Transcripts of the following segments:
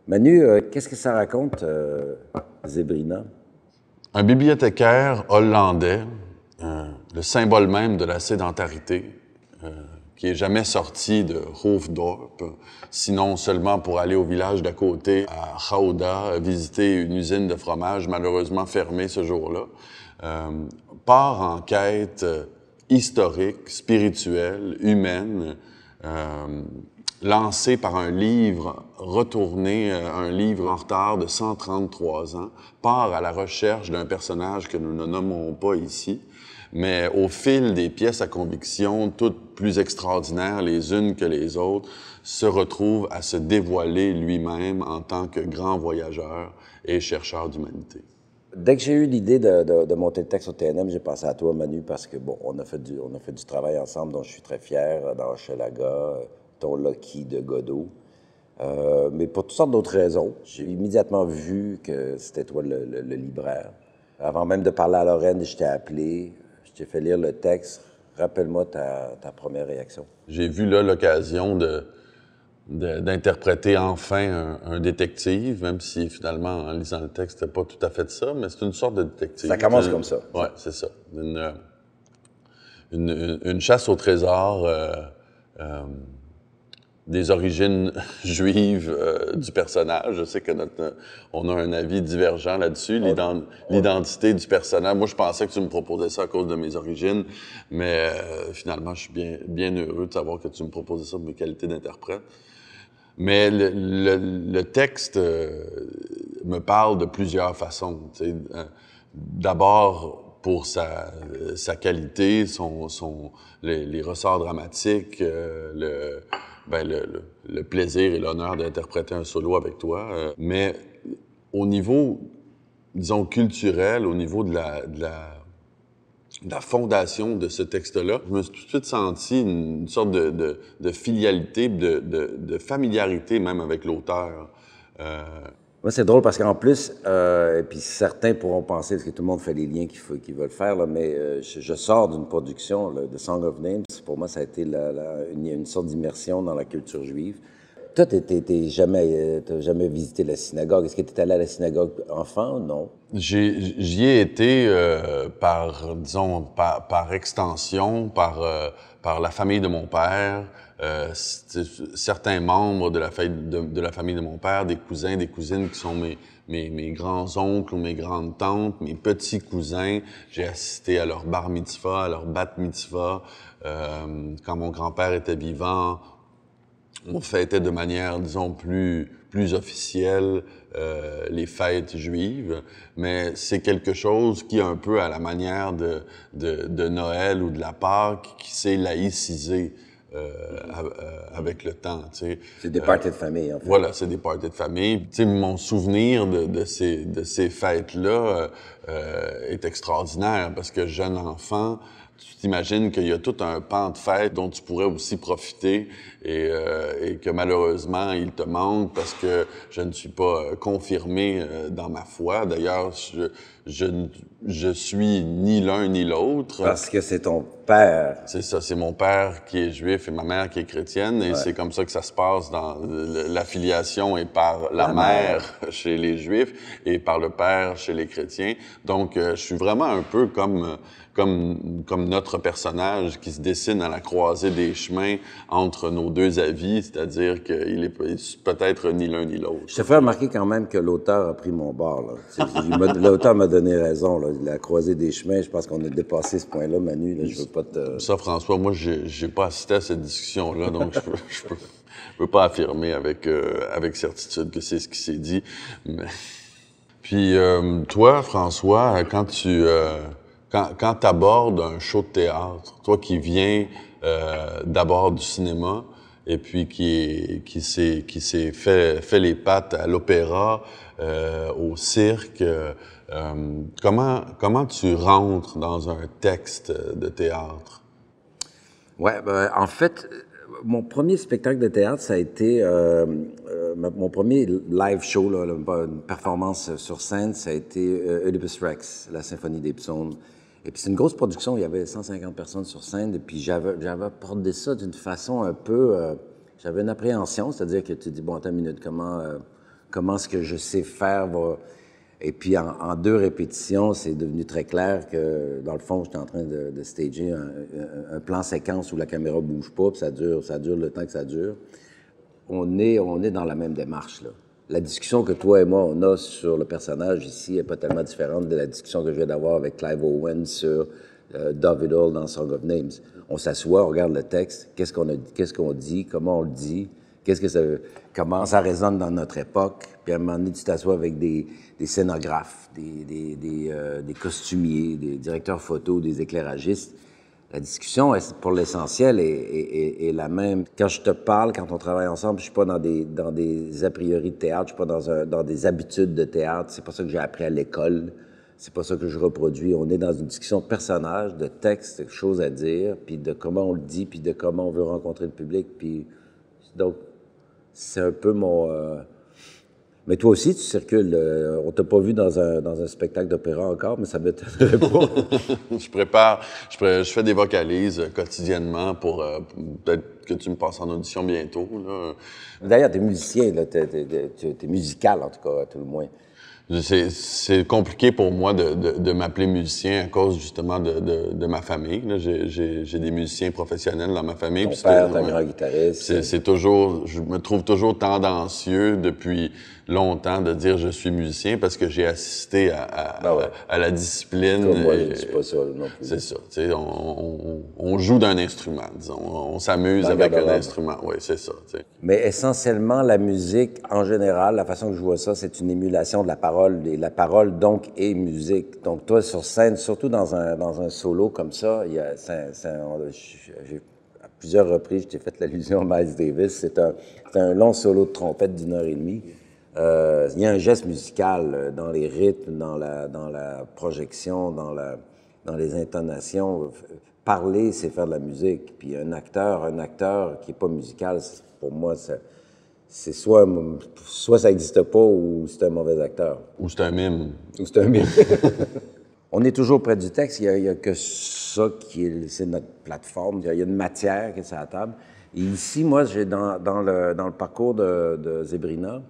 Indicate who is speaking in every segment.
Speaker 1: Manu, qu'est-ce que ça raconte, Zébrina?
Speaker 2: Un bibliothécaire hollandais, le symbole même de la sédentarité, qui est jamais sorti de Hoofddorp, sinon seulement pour aller au village d'à côté, à Gouda, visiter une usine de fromage malheureusement fermée ce jour-là, part en quête historique, spirituelle, humaine, lancé par un livre retourné, un livre en retard de 133 ans, part à la recherche d'un personnage que nous ne nommons pas ici, mais au fil des pièces à conviction, toutes plus extraordinaires les unes que les autres, se retrouve à se dévoiler lui-même en tant que grand voyageur et chercheur d'humanité.
Speaker 1: Dès que j'ai eu l'idée de monter le texte au TNM, j'ai pensé à toi, Manu, parce que, bon, on a fait du travail ensemble dont je suis très fier, dans Hochelaga, ton Loki de Godot. Mais pour toutes sortes d'autres raisons, j'ai immédiatement vu que c'était toi le libraire. Avant même de parler à Lorraine, je t'ai appelé, je t'ai fait lire le texte. Rappelle-moi ta première réaction.
Speaker 2: J'ai vu là l'occasion d'interpréter enfin un détective, même si finalement, en lisant le texte, c'était pas tout à fait ça, mais c'est une sorte de détective.
Speaker 1: Ça commence comme ça.
Speaker 2: Oui, c'est ça. Une chasse au trésor des origines juives du personnage. Je sais que on a un avis divergent là-dessus, l'identité du personnage. Moi, je pensais que tu me proposais ça à cause de mes origines, mais finalement, je suis bien heureux de savoir que tu me proposais ça pour mes qualités d'interprète. Mais le texte me parle de plusieurs façons. D'abord, pour sa qualité, les ressorts dramatiques, le plaisir et l'honneur d'interpréter un solo avec toi. Mais au niveau, disons, culturel, au niveau de la fondation de ce texte-là, je me suis tout de suite senti une sorte de filialité, de familiarité même avec l'auteur.
Speaker 1: Moi, c'est drôle parce qu'en plus, et puis certains pourront penser, parce que tout le monde fait les liens qu'ils veulent faire, là, mais je sors d'une production là, de Song of Names. Pour moi, ça a été une sorte d'immersion dans la culture juive. Toi, t'as jamais visité la synagogue. Est-ce que tu es allé à la synagogue enfant ou non?
Speaker 2: J'y ai été par extension, par la famille de mon père, certains membres de la famille de mon père, des cousins, des cousines qui sont mes grands-oncles ou mes grandes tantes, mes petits cousins. J'ai assisté à leur bar mitzvah, à leur bat mitzvah. Quand mon grand-père était vivant, on fêtait de manière, disons, plus officielle les fêtes juives, mais c'est quelque chose qui, un peu à la manière de Noël ou de la Pâque, qui s'est laïcisé avec le temps, tu sais.
Speaker 1: C'est des parties de famille, en fait.
Speaker 2: Voilà, c'est des parties de famille. Tu sais, mon souvenir de ces fêtes-là est extraordinaire parce que jeune enfant, tu t'imagines qu'il y a tout un pan de fêtes dont tu pourrais aussi profiter et que malheureusement, il te manque parce que je ne suis pas confirmé dans ma foi. D'ailleurs, je suis ni l'un ni l'autre.
Speaker 1: Parce que c'est ton père.
Speaker 2: C'est ça, c'est mon père qui est juif et ma mère qui est chrétienne, et c'est comme ça que ça se passe dans l'affiliation est par la mère chez les juifs et par le père chez les chrétiens. Donc, je suis vraiment un peu comme notre personnage qui se dessine à la croisée des chemins entre nos deux avis, c'est-à-dire qu'il est peut-être ni l'un ni l'autre.
Speaker 1: Je te fais remarquer quand même que l'auteur a pris mon bord, là. L'auteur m'a donné raison, là. La croisée des chemins, je pense qu'on a dépassé ce point-là, Manu, là. Je veux pas te...
Speaker 2: Ça, François, moi, j'ai pas assisté à cette discussion-là, donc je peux pas affirmer avec certitude que c'est ce qui s'est dit. Mais... Puis, toi, François, quand tu abordes un show de théâtre, toi qui viens d'abord du cinéma et puis qui s'est fait les pattes à l'opéra, au cirque, comment tu rentres dans un texte de théâtre?
Speaker 1: Ouais, ben, en fait, mon premier spectacle de théâtre, ça a été mon premier live show, là, une performance sur scène, ça a été Oedipus Rex, la symphonie des psaumes. Et puis c'est une grosse production, il y avait 150 personnes sur scène, et puis j'avais abordé ça d'une façon un peu... j'avais une appréhension, c'est-à-dire que tu dis, bon, attends une minute, comment ce que je sais faire va... Et puis, en 2 répétitions, c'est devenu très clair que, dans le fond, j'étais en train de stager un plan séquence où la caméra bouge pas, puis ça dure le temps que ça dure. On est dans la même démarche, là. La discussion que toi et moi, on a sur le personnage ici n'est pas tellement différente de la discussion que je viens d'avoir avec Clive Owen sur Dovidall dans Song of Names. On s'assoit, on regarde le texte, qu'est-ce qu'on dit, comment on le dit, comment ça résonne dans notre époque. Puis à un moment donné, tu t'assois avec des scénographes, des costumiers, des directeurs photos, des éclairagistes. La discussion, pour l'essentiel, est la même. Quand je te parle, quand on travaille ensemble, je suis pas dans des a priori de théâtre, je suis pas dans des habitudes de théâtre. C'est pas ça que j'ai appris à l'école. C'est pas ça que je reproduis. On est dans une discussion de personnages, de textes, de choses à dire, puis de comment on le dit, puis de comment on veut rencontrer le public. Puis donc, c'est un peu mon... Mais toi aussi, tu circules. On t'a pas vu dans un spectacle d'opéra encore, mais ça m'étonnerait pas.
Speaker 2: Je fais des vocalises quotidiennement pour peut-être que tu me passes en audition bientôt, là.
Speaker 1: D'ailleurs, t'es musicien, là. T'es musical, en tout cas, à tout le moins.
Speaker 2: C'est compliqué pour moi de m'appeler musicien à cause justement de ma famille. J'ai des musiciens professionnels dans ma famille.
Speaker 1: Ton père, ta grand guitariste.
Speaker 2: C'est toujours, je me trouve toujours tendancieux depuis longtemps de dire je suis musicien parce que j'ai assisté à la discipline.
Speaker 1: Comme moi, je ne dis pas ça non plus.
Speaker 2: C'est ça. Tu sais, on joue d'un instrument, disons. On s'amuse avec un instrument. Oui, c'est ça. Tu sais.
Speaker 1: Mais essentiellement, la musique, en général, la façon que je vois ça, c'est une émulation de la parole. Et la parole, donc, est musique. Donc, toi, sur scène, surtout dans un solo comme ça, à plusieurs reprises, je t'ai fait l'allusion à Miles Davis. C'est un long solo de trompette d'1 heure et demie. Il y a un geste musical dans les rythmes, dans la projection, dans les intonations. Parler, c'est faire de la musique. Puis un acteur qui est pas musical, pour moi, c'est soit ça n'existe pas ou c'est un mauvais acteur.
Speaker 2: Ou c'est un mime.
Speaker 1: Ou c'est un mime. On est toujours près du texte. Il y a que ça c'est notre plateforme. Il y a une matière qui est sur la table. Et ici, moi, j'ai dans le parcours de Zebrina,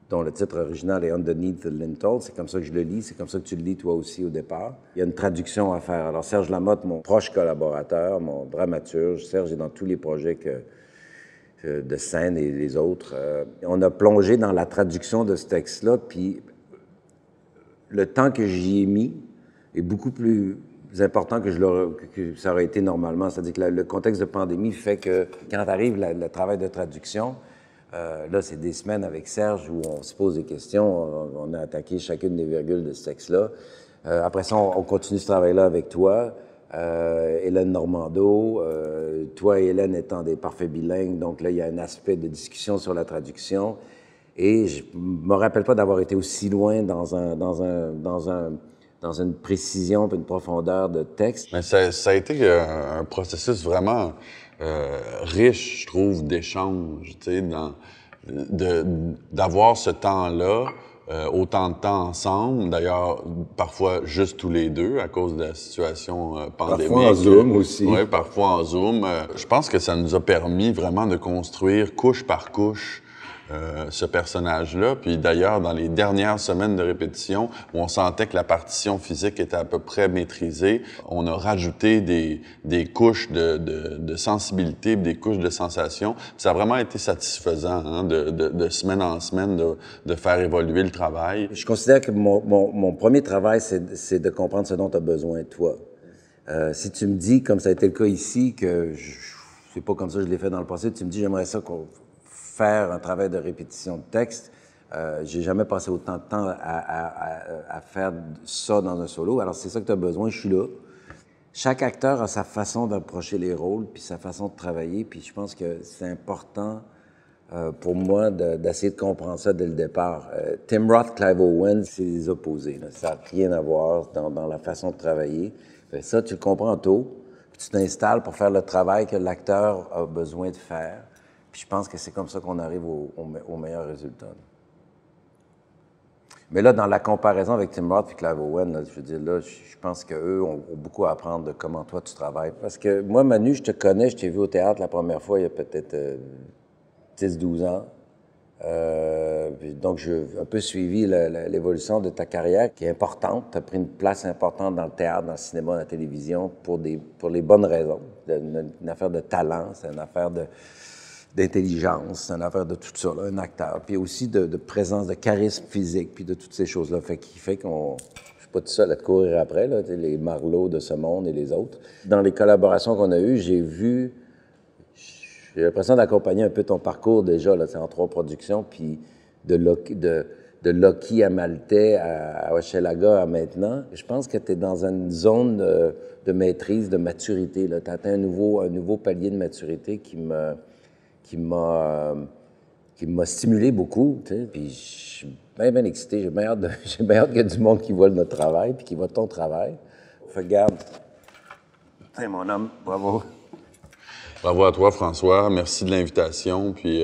Speaker 1: dont le titre original est Underneath the Lintel. C'est comme ça que je le lis, c'est comme ça que tu le lis toi aussi au départ. Il y a une traduction à faire. Alors Serge Lamotte, mon proche collaborateur, mon dramaturge, Serge est dans tous les projets de scène et les autres. On a plongé dans la traduction de ce texte-là, puis le temps que j'y ai mis est beaucoup plus important que ça aurait été normalement. C'est-à-dire que le contexte de pandémie fait que quand arrive le travail de traduction, là, c'est des semaines avec Serge où on se pose des questions. On a attaqué chacune des virgules de ce texte-là. Après ça, on continue ce travail-là avec toi, Hélène Normando. Toi et Hélène étant des parfaits bilingues, donc là, il y a un aspect de discussion sur la traduction. Et je me rappelle pas d'avoir été aussi loin dans une précision et une profondeur de texte.
Speaker 2: Mais ça a été un processus vraiment riche, je trouve, d'échange, tu sais, d'avoir ce temps-là, autant de temps ensemble, d'ailleurs, parfois juste tous les deux à cause de la situation pandémique.
Speaker 1: Parfois en Zoom aussi.
Speaker 2: Oui, parfois en Zoom. Je pense que ça nous a permis vraiment de construire couche par couche ce personnage-là. Puis d'ailleurs, dans les dernières semaines de répétition, où on sentait que la partition physique était à peu près maîtrisée, on a rajouté des couches de sensibilité, des couches de sensations. Ça a vraiment été satisfaisant, hein, de semaine en semaine, de faire évoluer le travail.
Speaker 1: Je considère que mon premier travail, c'est de comprendre ce dont tu as besoin, toi. Si tu me dis, comme ça a été le cas ici, que c'est pas comme ça que je l'ai fait dans le passé, tu me dis, j'aimerais ça qu'on faire un travail de répétition de texte. J'ai jamais passé autant de temps à faire ça dans un solo. Alors, c'est ça que tu as besoin, je suis là. Chaque acteur a sa façon d'approcher les rôles, puis sa façon de travailler, puis je pense que c'est important pour moi d'essayer de comprendre ça dès le départ. Tim Roth, Clive Owen, c'est les opposés, là. Ça n'a rien à voir dans la façon de travailler. Fait ça, tu le comprends tôt, puis tu t'installes pour faire le travail que l'acteur a besoin de faire. Puis je pense que c'est comme ça qu'on arrive au meilleur résultat. Mais là, dans la comparaison avec Tim Roth et Clive Owen, là, je veux dire, là, je pense qu'eux ont beaucoup à apprendre de comment toi tu travailles. Parce que moi, Manu, je te connais, je t'ai vu au théâtre la première fois il y a peut-être 10-12 ans. Donc, j'ai un peu suivi l'évolution de ta carrière, qui est importante. Tu as pris une place importante dans le théâtre, dans le cinéma, dans la télévision, pour les bonnes raisons. Une affaire de talent, c'est une affaire d'intelligence, c'est une affaire de tout ça, là, un acteur. Puis aussi de présence, de charisme physique, puis de toutes ces choses-là. Qui fait qu'on... Je suis pas tout seul à te courir après, là, les Marlowe de ce monde et les autres. Dans les collaborations qu'on a eues, j'ai l'impression d'accompagner un peu ton parcours déjà, là, en 3 productions, puis de Loki à Maltais à Hochelaga à maintenant. Je pense que tu es dans une zone de maîtrise, de maturité. Tu as atteint un nouveau palier de maturité qui m'a stimulé beaucoup. Tu sais. Puis je suis bien excité. J'ai bien hâte qu'il y ait du monde qui voit notre travail puis qui voit ton travail. Fait que garde. Hey, mon homme, bravo.
Speaker 2: Bravo à toi, François. Merci de l'invitation. Puis,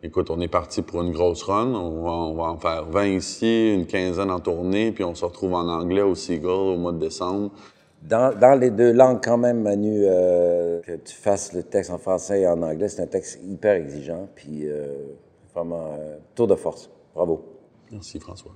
Speaker 2: écoute, on est parti pour une grosse run. On va en faire 20 ici, une quinzaine en tournée, puis on se retrouve en anglais au Seagull au mois de décembre.
Speaker 1: Dans les 2 langues, quand même, Manu, que tu fasses le texte en français et en anglais, c'est un texte hyper exigeant, puis vraiment tour de force. Bravo.
Speaker 2: Merci, François.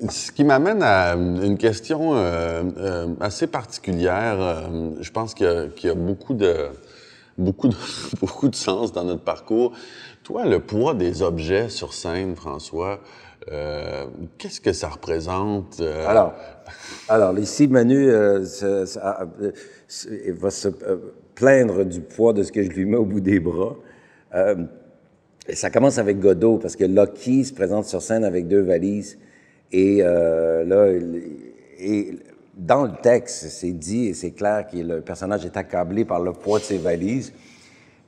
Speaker 2: Ce qui m'amène à une question assez particulière. Je pense qu'il y a beaucoup de sens dans notre parcours. Toi, le poids des objets sur scène, François, qu'est-ce que ça représente?
Speaker 1: Alors, ici, Manu va se plaindre du poids de ce que je lui mets au bout des bras. Et ça commence avec Godot, parce que Loki se présente sur scène avec 2 valises. Et dans le texte, c'est dit et c'est clair que le personnage est accablé par le poids de ses valises.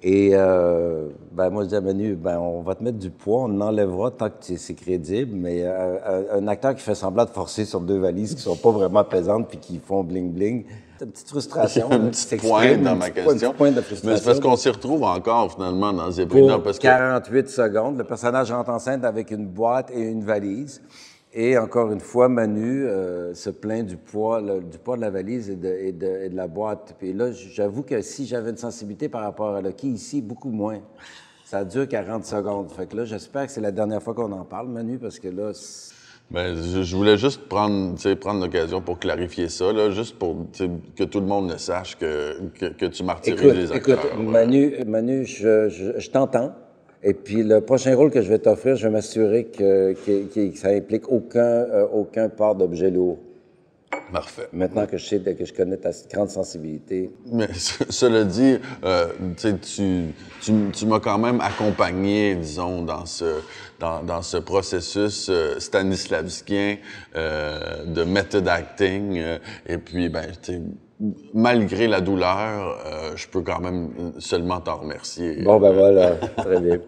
Speaker 1: Et moi, je dis à Manu, on va te mettre du poids, on enlèvera tant que c'est crédible, mais un acteur qui fait semblant de forcer sur 2 valises qui sont pas vraiment pesantes puis qui font bling-bling, c'est une petite frustration.
Speaker 2: Une petite pointe dans ma question. Mais c'est parce qu'on s'y retrouve encore, finalement, dans ces prix-là.
Speaker 1: Pour 48 secondes, le personnage rentre en scène avec une boîte et une valise. Et encore une fois, Manu se plaint du poids de la valise et de la boîte. Puis là, j'avoue que si j'avais une sensibilité par rapport à Loki, ici, beaucoup moins. Ça dure 40 secondes. Fait que là, j'espère que c'est la dernière fois qu'on en parle, Manu, parce que là...
Speaker 2: je voulais juste prendre l'occasion pour clarifier ça, là, juste pour que tout le monde le sache que tu martyrises les acteurs.
Speaker 1: Écoute, Manu, je t'entends. Et puis, le prochain rôle que je vais t'offrir, je vais m'assurer que ça implique aucun port d'objet lourd.
Speaker 2: Parfait.
Speaker 1: Maintenant que je connais ta grande sensibilité.
Speaker 2: Mais cela dit, tu m'as quand même accompagné, disons, dans ce processus stanislavskien de method acting. Et puis, malgré la douleur, je peux quand même seulement t'en remercier.
Speaker 1: Bon, voilà, très bien.